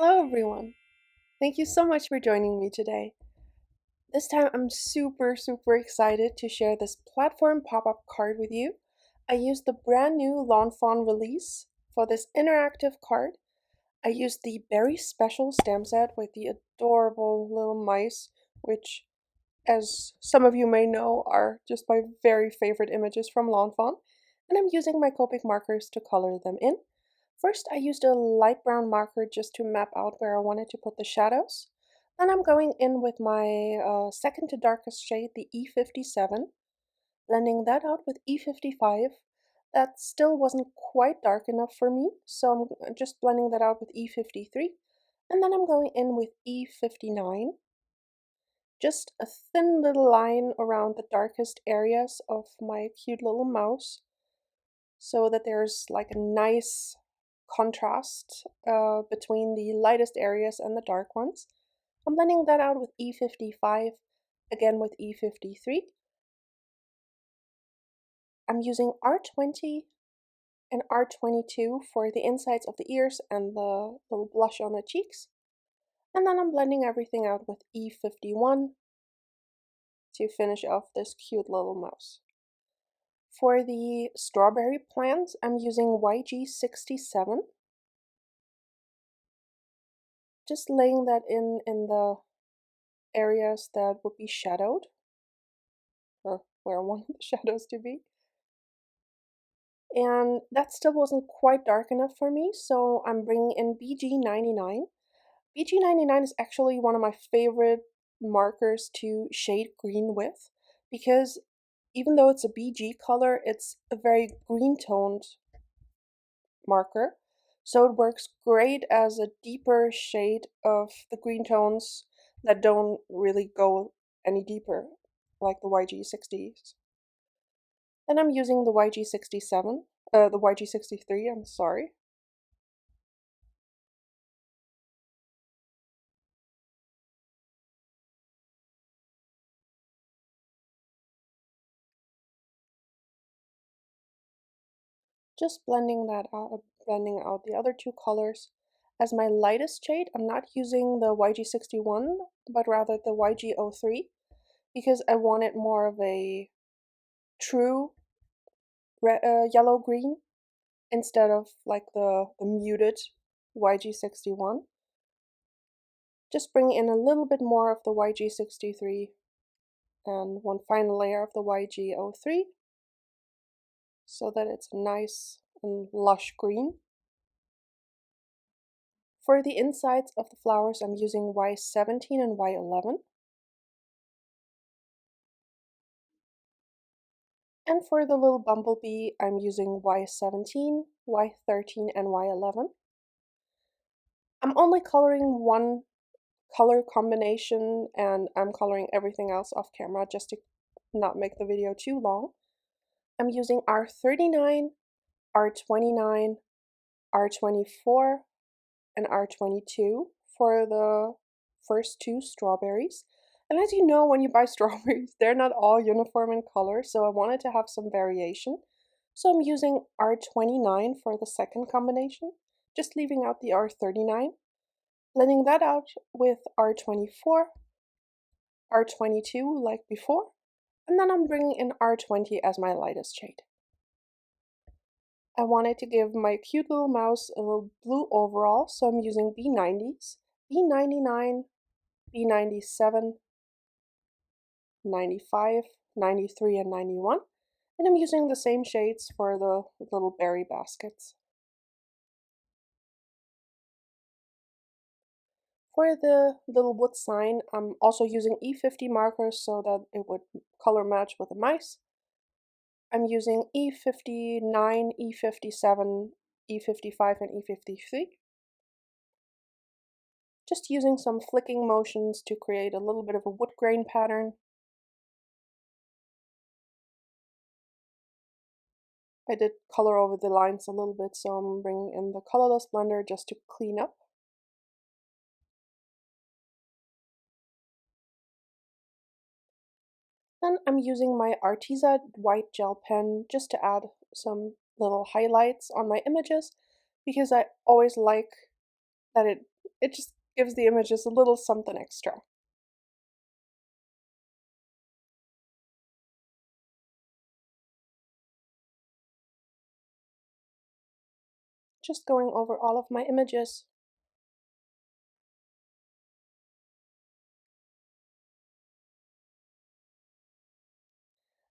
Hello everyone! Thank you so much for joining me today. This time I'm super excited to share this platform pop-up card with you. I used the brand new Lawn Fawn release for this interactive card. I used the very special stamp set with the adorable little mice, which, as some of you may know, are just my very favorite images from Lawn Fawn. And I'm using my Copic markers to color them in. First, I used a light brown marker just to map out where I wanted to put the shadows. Then I'm going in with my second to darkest shade, the E57, blending that out with E55. That still wasn't quite dark enough for me, so I'm just blending that out with E53. And then I'm going in with E59. Just a thin little line around the darkest areas of my cute little mouse, so that there's like a nice contrast between the lightest areas and the dark ones. I'm blending that out with E55, again with E53. I'm using R20 and R22 for the insides of the ears and the little blush on the cheeks. And then I'm blending everything out with E51 to finish off this cute little mouse. For the strawberry plants, I'm using YG67. Just laying that in the areas that would be shadowed, or where I wanted the shadows to be. And that still wasn't quite dark enough for me, so I'm bringing in BG99. BG99 is actually one of my favorite markers to shade green with, because even though it's a BG color, it's a very green toned marker. So it works great as a deeper shade of the green tones that don't really go any deeper, like the YG60s. Then I'm using the YG67, the YG63, I'm sorry. Just blending that out, blending out the other two colors. As my lightest shade, I'm not using the YG61, but rather the YG03, because I wanted more of a true yellow-green instead of like the muted YG61. Just bring in a little bit more of the YG63 and one final layer of the YG03 so that it's nice and lush green. For the insides of the flowers, I'm using Y17 and Y11. And for the little bumblebee, I'm using Y17, Y13, and Y11. I'm only coloring one color combination, and I'm coloring everything else off camera just to not make the video too long. I'm using R39, R29, R24, and R22 for the first two strawberries. And as you know, when you buy strawberries, they're not all uniform in color, so I wanted to have some variation. So I'm using R29 for the second combination, just leaving out the R39, blending that out with R24, R22 like before, and then I'm bringing in R20 as my lightest shade. I wanted to give my cute little mouse a little blue overall, so I'm using B90s, B99, B97, 95, 93, and 91, and I'm using the same shades for the little berry baskets. For the little wood sign, I'm also using E50 markers so that it would color match with the mice. I'm using E59, E57, E55, and E53. Just using some flicking motions to create a little bit of a wood grain pattern. I did color over the lines a little bit, so I'm bringing in the colorless blender just to clean up. Then I'm using my Arteza white gel pen just to add some little highlights on my images, because I always like that it It just gives the images a little something extra. Just going over all of my images.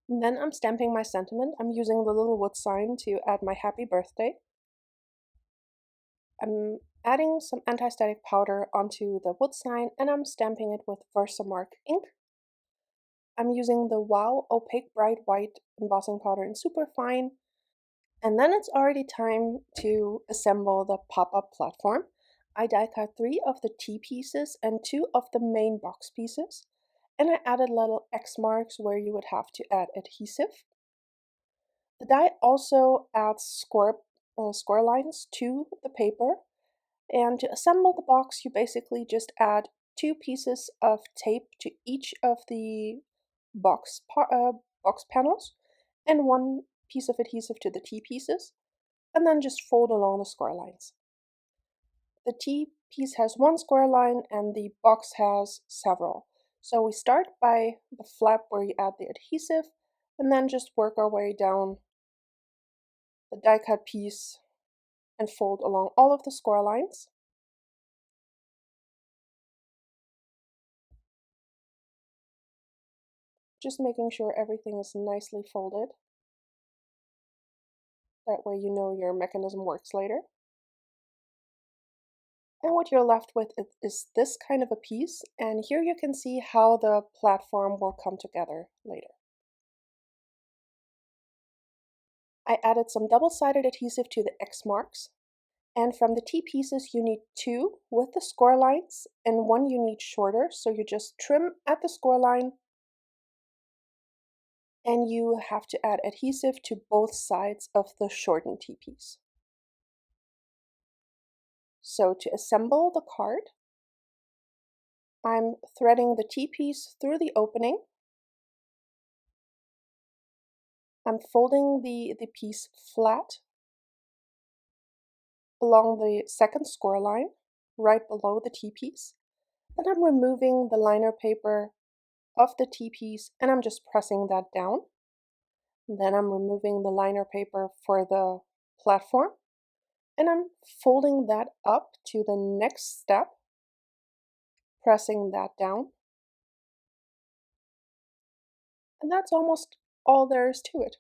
And then I'm stamping my sentiment. I'm using the little wood sign to add my happy birthday. I'm adding some anti-static powder onto the wood sign and I'm stamping it with Versamark ink. I'm using the Wow Opaque Bright White embossing powder in Superfine. And then it's already time to assemble the pop-up platform. I die cut 3 of the T pieces and 2 of the main box pieces. And I added little X marks where you would have to add adhesive. The die also adds score lines to the paper. And to assemble the box, you basically just add 2 pieces of tape to each of the box panels and 1 piece of adhesive to the T pieces, and then just fold along the score lines. The T piece has 1 score line and the box has several. So we start by the flap where you add the adhesive and then just work our way down the die cut piece and fold along all of the score lines. Just making sure everything is nicely folded. That way you know your mechanism works later. And what you're left with is this kind of a piece, and here you can see how the platform will come together later. I added some double-sided adhesive to the X marks, and from the T pieces you need 2 with the score lines, and 1 you need shorter, so you just trim at the score line, and you have to add adhesive to both sides of the shortened T piece. So to assemble the card, I'm threading the T piece through the opening. I'm folding the piece flat along the second score line, right below the T piece. Then I'm removing the liner paper of the T piece and I'm just pressing that down. Then I'm removing the liner paper for the platform and I'm folding that up to the next step, pressing that down. And that's almost all there is to it.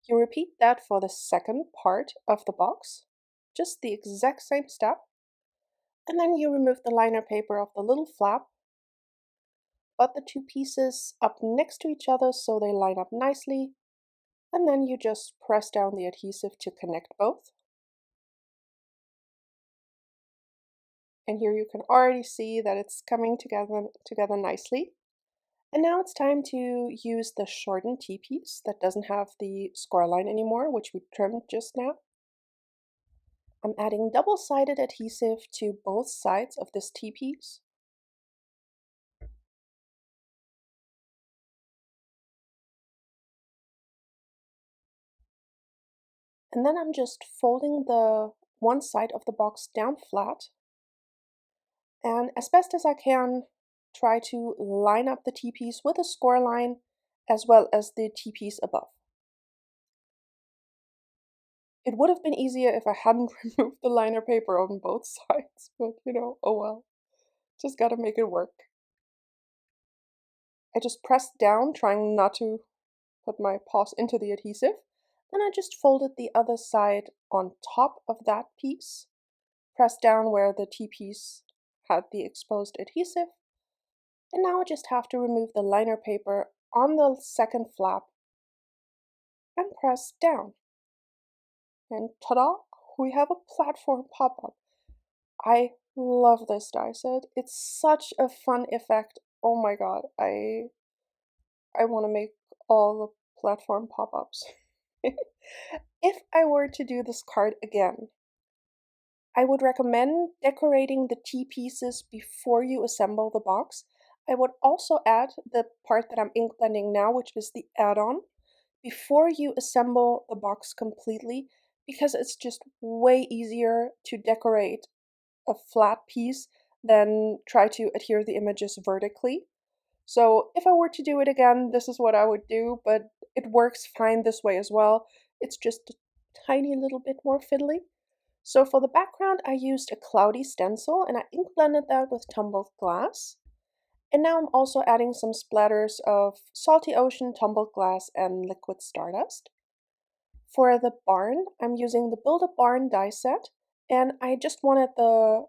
You repeat that for the second part of the box, just the exact same step. And then you remove the liner paper of the little flap, butt the 2 pieces up next to each other so they line up nicely, and then you just press down the adhesive to connect both. And here you can already see that it's coming together nicely. And now it's time to use the shortened T piece that doesn't have the score line anymore, which we trimmed just now. I'm adding double-sided adhesive to both sides of this T piece. And then I'm just folding the one side of the box down flat and as best as I can try to line up the T-piece with a score line as well as the T-piece above. It would have been easier if I hadn't removed the liner paper on both sides, but you know, oh well. Just gotta make it work. I just pressed down, trying not to put my paws into the adhesive, and I just folded the other side on top of that piece, pressed down where the T-piece had the exposed adhesive, and now I just have to remove the liner paper on the second flap and press down. And ta-da! We have a platform pop-up. I love this die set. It's such a fun effect. Oh my god, I want to make all the platform pop-ups. If I were to do this card again, I would recommend decorating the T-pieces before you assemble the box. I would also add the part that I'm ink blending now, which is the add-on, before you assemble the box completely, because it's just way easier to decorate a flat piece than try to adhere the images vertically. So if I were to do it again, this is what I would do, but it works fine this way as well. It's just a tiny little bit more fiddly. So for the background, I used a cloudy stencil and I ink blended that with tumbled glass. And now I'm also adding some splatters of salty ocean, tumbled glass, and liquid stardust. For the barn, I'm using the Build a Barn die set, and I just wanted the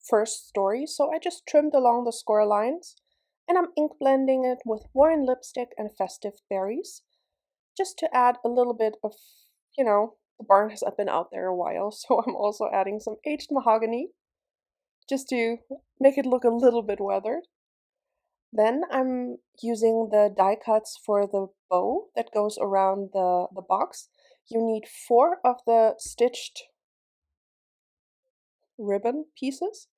first story, so I just trimmed along the score lines, and I'm ink blending it with Warren lipstick and Festive berries, just to add a little bit of, the barn has been out there a while, so I'm also adding some aged mahogany, just to make it look a little bit weathered. Then I'm using the die cuts for the bow that goes around the box. You need 4 of the stitched ribbon pieces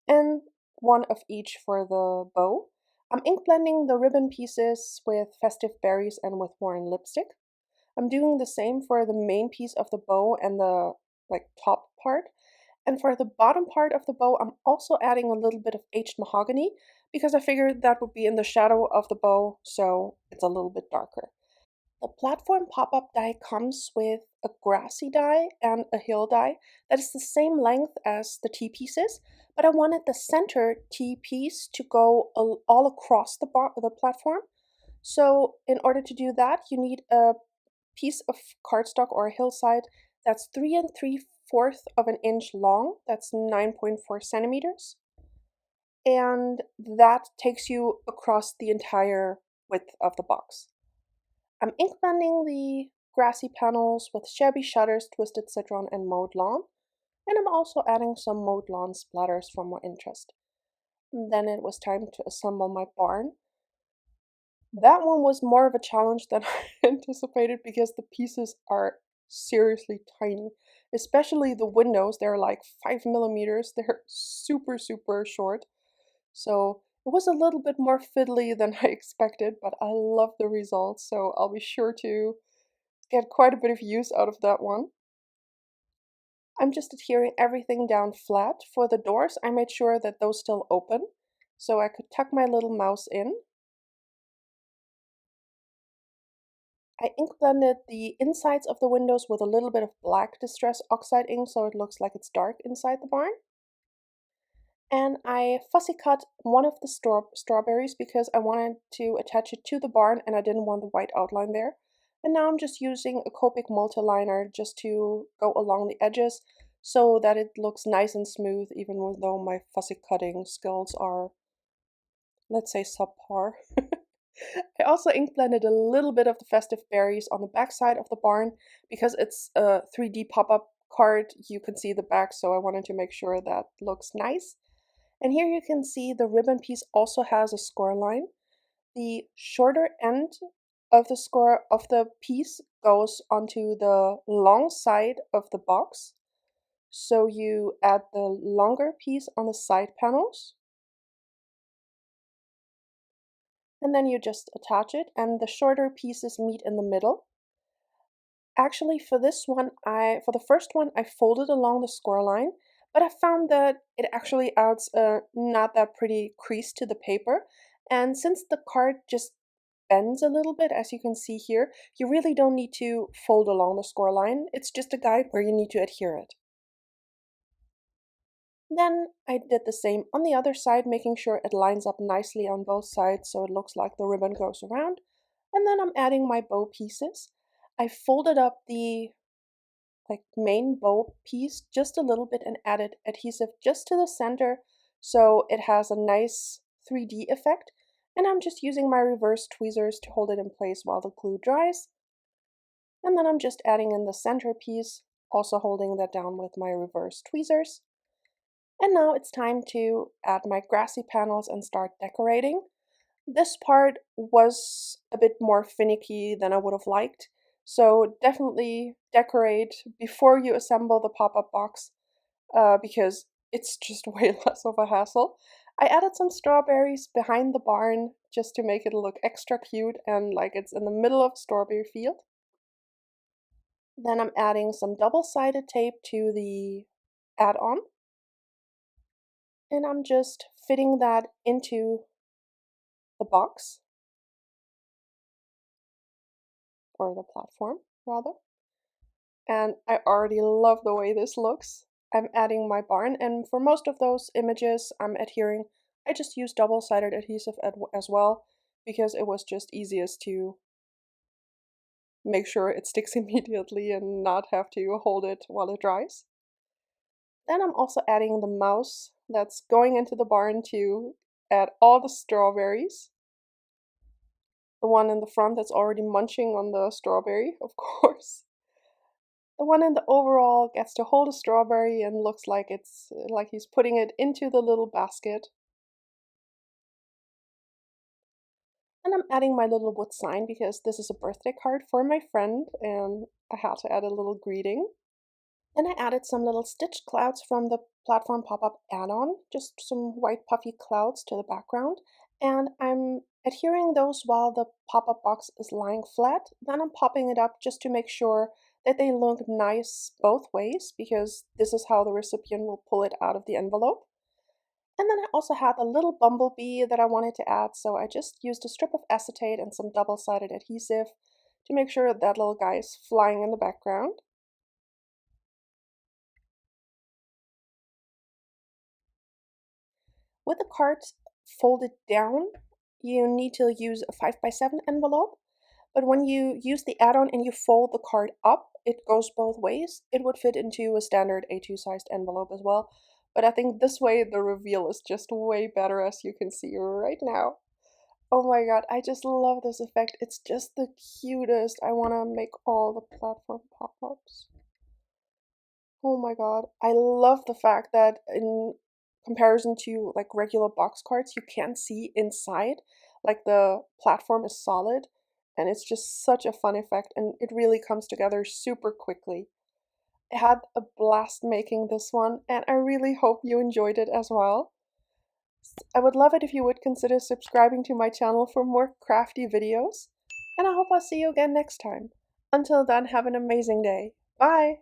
and 1 of each for the bow. I'm ink blending the ribbon pieces with Festive berries and with Warren lipstick. I'm doing the same for the main piece of the bow and the top part. And for the bottom part of the bow, I'm also adding a little bit of aged mahogany because I figured that would be in the shadow of the bow, so it's a little bit darker. The platform pop-up die comes with a grassy die and a hill die that is the same length as the T-pieces, but I wanted the center T-piece to go all across the platform. So in order to do that, you need a piece of cardstock or a hillside that's 3 3/4 of an inch long. That's 9.4 centimeters. And that takes you across the entire width of the box. I'm ink blending the grassy panels with Shabby shutters, twisted citron, and mowed lawn. And I'm also adding some mowed lawn splatters for more interest. And then it was time to assemble my barn. That one was more of a challenge than I anticipated because the pieces are seriously tiny, especially the windows. They're like 5 millimeters. They're super, super short. So it was a little bit more fiddly than I expected, but I love the results. So I'll be sure to get quite a bit of use out of that one. I'm just adhering everything down flat. For the doors, I made sure that those still open so I could tuck my little mouse in. I ink blended the insides of the windows with a little bit of black Distress Oxide ink so it looks like it's dark inside the barn. And I fussy cut one of the strawberries because I wanted to attach it to the barn and I didn't want the white outline there. And now I'm just using a Copic multiliner just to go along the edges so that it looks nice and smooth even though my fussy cutting skills are, let's say, subpar. I also ink blended a little bit of the Festive berries on the back side of the barn because it's a 3D pop-up card. You can see the back, so I wanted to make sure that looks nice. And here you can see the ribbon piece also has a score line. The shorter end of the score of the piece goes onto the long side of the box. So you add the longer piece on the side panels. And then you just attach it and the shorter pieces meet in the middle. Actually, for this one, for the first one, I folded along the score line, but I found that it actually adds a not that pretty crease to the paper. And since the card just bends a little bit, as you can see here, you really don't need to fold along the score line. It's just a guide where you need to adhere it. Then I did the same on the other side, making sure it lines up nicely on both sides so it looks like the ribbon goes around. And then I'm adding my bow pieces. I folded up the main bow piece just a little bit and added adhesive just to the center so it has a nice 3D effect. And I'm just using my reverse tweezers to hold it in place while the glue dries. And then I'm just adding in the center piece, also holding that down with my reverse tweezers. And now it's time to add my grassy panels and start decorating. This part was a bit more finicky than I would have liked, so definitely decorate before you assemble the pop-up box because it's just way less of a hassle. I added some strawberries behind the barn just to make it look extra cute and like it's in the middle of a strawberry field. Then I'm adding some double-sided tape to the add-on. And I'm just fitting that into the box, or the platform rather. And I already love the way this looks. I'm adding my barn, and for most of those images I'm adhering, I just use double-sided adhesive as well, because it was just easiest to make sure it sticks immediately and not have to hold it while it dries. Then I'm also adding the mouse that's going into the barn to add all the strawberries. The one in the front that's already munching on the strawberry, of course. The one in the overall gets to hold a strawberry and looks like it's like he's putting it into the little basket. And I'm adding my little wood sign because this is a birthday card for my friend and I had to add a little greeting. Then I added some little stitched clouds from the platform pop-up add-on, just some white puffy clouds to the background. And I'm adhering those while the pop-up box is lying flat. Then I'm popping it up just to make sure that they look nice both ways, because this is how the recipient will pull it out of the envelope. And then I also had a little bumblebee that I wanted to add, so I just used a strip of acetate and some double-sided adhesive to make sure that little guy is flying in the background. With the cards folded down, you need to use a 5x7 envelope, but when you use the add-on and you fold the card up, it goes both ways. It would fit into a standard A2 sized envelope as well, but I think this way the reveal is just way better, as you can see right now. Oh my god, I just love this effect. It's just the cutest. I want to make all the platform pop-ups. Oh my god, I love the fact that in comparison to like regular box cards, you can't see inside. Like the platform is solid, and it's just such a fun effect, and it really comes together super quickly. I had a blast making this one, and I really hope you enjoyed it as well. I would love it if you would consider subscribing to my channel for more crafty videos, and I hope I'll see you again next time. Until then, have an amazing day. Bye!